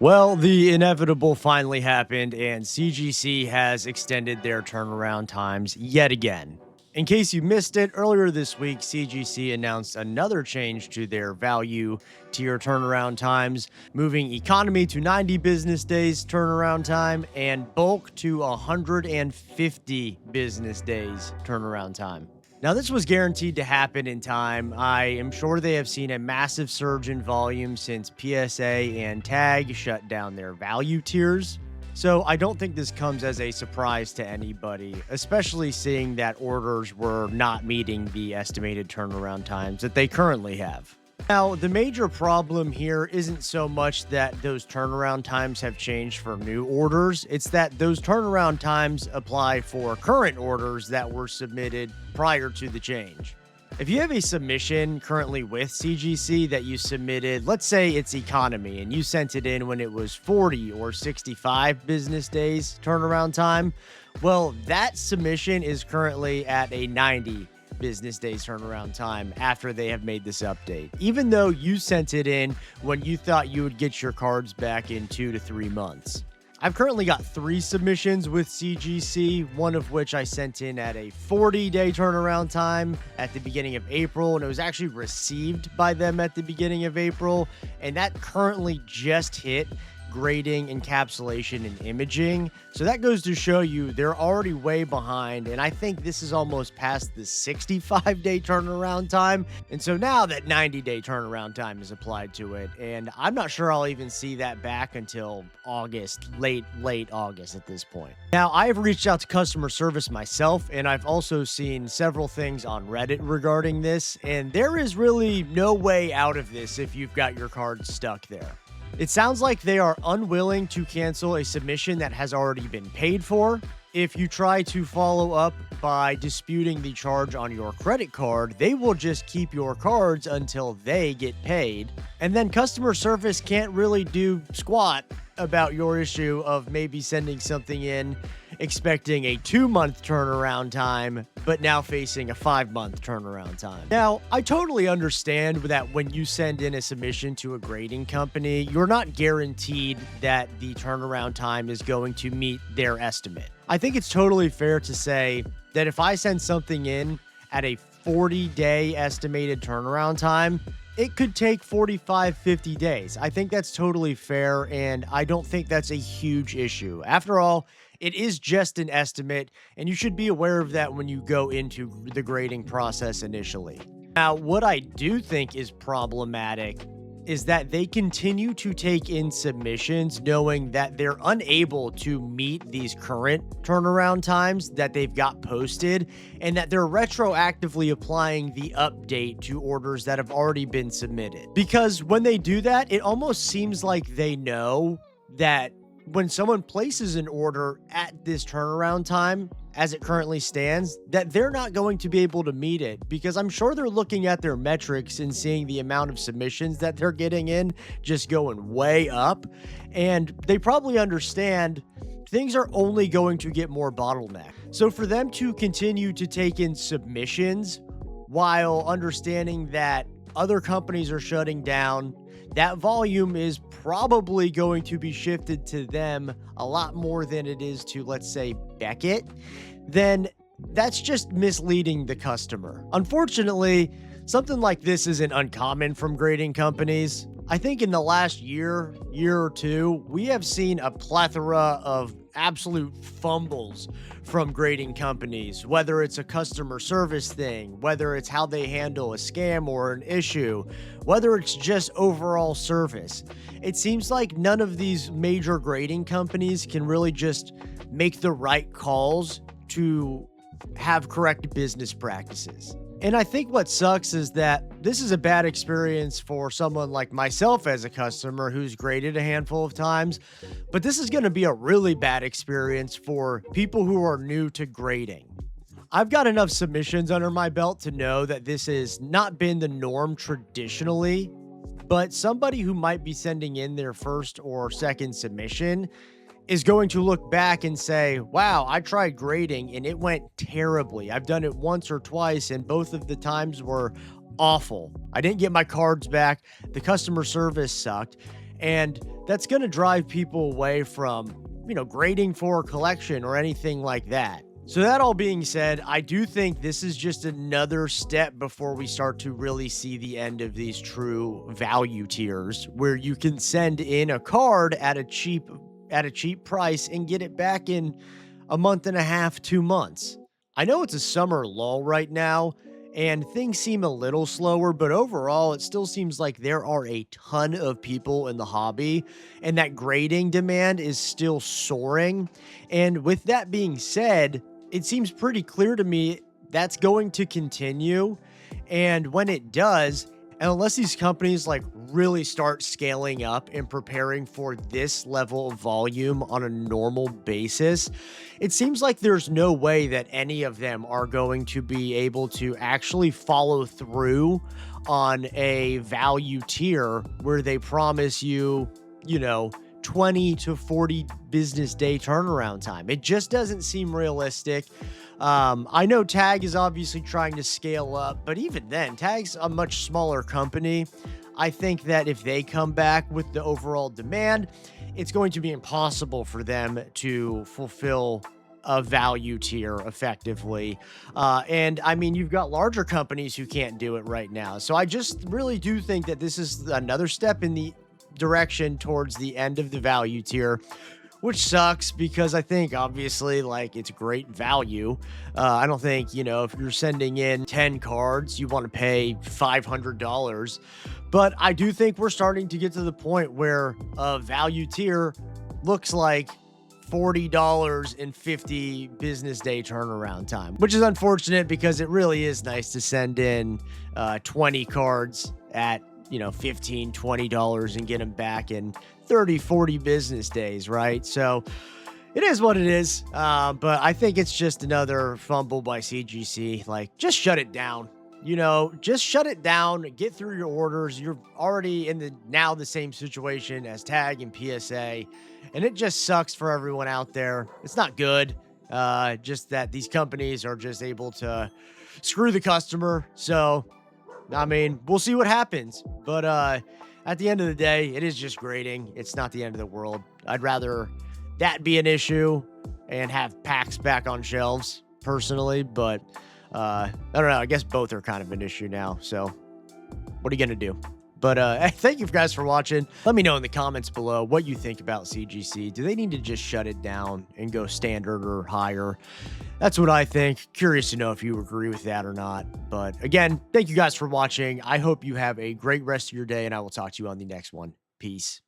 Well, the inevitable finally happened, and CGC has extended their turnaround times yet again. In case you missed it, earlier this week, CGC announced another change to their value tier turnaround times, moving economy to 90 business days turnaround time and bulk to 150 business days turnaround time. Now, this was guaranteed to happen in time. I am sure they have seen a massive surge in volume since PSA and TAG shut down their value tiers. So I don't think this comes as a surprise to anybody, especially seeing that orders were not meeting the estimated turnaround times that they currently have. Now, the major problem here isn't so much that those turnaround times have changed for new orders. It's that those turnaround times apply for current orders that were submitted prior to the change. If you have a submission currently with CGC that you submitted, let's say it's economy, and you sent it in when it was 40 or 65 business days turnaround time, well, that submission is currently at a 90 business days turnaround time after they have made this update, even though you sent it in when you thought you would get your cards back in 2 to 3 months. I've currently got 3 submissions with CGC, one of which I sent in at a 40-day turnaround time at the beginning of April, and it was actually received by them at the beginning of April, and that currently just hit grading, encapsulation, and imaging. So that goes to show you they're already way behind, and I think this is almost past the 65-day turnaround time. And so now that 90-day turnaround time is applied to it, and I'm not sure I'll even see that back until August, late August at this point. Now, I've reached out to customer service myself, and I've also seen several things on Reddit regarding this, and there is really no way out of this if you've got your card stuck there. It sounds like they are unwilling to cancel a submission that has already been paid for. If you try to follow up by disputing the charge on your credit card, they will just keep your cards until they get paid. And then customer service can't really do squat about your issue of maybe sending something in expecting a 2-month turnaround time, but now facing a 5-month turnaround time. Now, I totally understand that when you send in a submission to a grading company, you're not guaranteed that the turnaround time is going to meet their estimate. I think it's totally fair to say that if I send something in at a 40-day estimated turnaround time, it could take 45, 50 days. I think that's totally fair, and I don't think that's a huge issue. After all, it is just an estimate, and you should be aware of that when you go into the grading process initially. Now, what I do think is problematic is that they continue to take in submissions knowing that they're unable to meet these current turnaround times that they've got posted, and that they're retroactively applying the update to orders that have already been submitted. Because when they do that, it almost seems like they know that when someone places an order at this turnaround time, as it currently stands, that they're not going to be able to meet it, because I'm sure they're looking at their metrics and seeing the amount of submissions that they're getting in just going way up. And they probably understand things are only going to get more bottlenecked. So for them to continue to take in submissions while understanding that other companies are shutting down, that volume is probably going to be shifted to them a lot more than it is to, let's say, Beckett, then that's just misleading the customer. Unfortunately, something like this isn't uncommon from grading companies. I think in the last year or two, we have seen a plethora of absolute fumbles from grading companies, whether it's a customer service thing, whether it's how they handle a scam or an issue, whether it's just overall service. It seems like none of these major grading companies can really just make the right calls to have correct business practices. And I think what sucks is that this is a bad experience for someone like myself as a customer who's graded a handful of times, but this is going to be a really bad experience for people who are new to grading. I've got enough submissions under my belt to know that this has not been the norm traditionally, but somebody who might be sending in their first or second submission is going to look back and say, wow, I tried grading and it went terribly. I've done it once or twice, and both of the times were awful. I didn't get my cards back. The customer service sucked. And that's going to drive people away from, grading for a collection or anything like that. So that all being said, I do think this is just another step before we start to really see the end of these true value tiers where you can send in a card at a cheap price and get it back in a month and a half, 2 months. I know it's a summer lull right now and things seem a little slower, but overall it still seems like there are a ton of people in the hobby and that grading demand is still soaring. And with that being said, it seems pretty clear to me that's going to continue. And when it does, and unless these companies like really start scaling up and preparing for this level of volume on a normal basis, it seems like there's no way that any of them are going to be able to actually follow through on a value tier where they promise you, 20 to 40 business day turnaround time. It just doesn't seem realistic. I know Tag is obviously trying to scale up, but even then, Tag's a much smaller company. I think that if they come back with the overall demand, it's going to be impossible for them to fulfill a value tier effectively. And I mean, you've got larger companies who can't do it right now. So I just really do think that this is another step in the direction towards the end of the value tier, which sucks because I think obviously like it's great value. I don't think, if you're sending in 10 cards, you want to pay $500. But I do think we're starting to get to the point where a value tier looks like $40 and 50 business day turnaround time, which is unfortunate because it really is nice to send in 20 cards at $15, $20 and get them back in 30, 40 business days, right? So it is what it is. But I think it's just another fumble by CGC. Like, just shut it down. Just shut it down, get through your orders. You're already in the same situation as Tag and PSA, and it just sucks for everyone out there. It's not good. Just that these companies are just able to screw the customer. So I mean, we'll see what happens. But at the end of the day, it is just grading. It's not the end of the world. I'd rather that be an issue and have packs back on shelves personally. But I don't know. I guess both are kind of an issue now. So what are you going to do? But thank you guys for watching. Let me know in the comments below what you think about CGC. Do they need to just shut it down and go standard or higher? That's what I think. Curious to know if you agree with that or not. But again, thank you guys for watching. I hope you have a great rest of your day, and I will talk to you on the next one. Peace.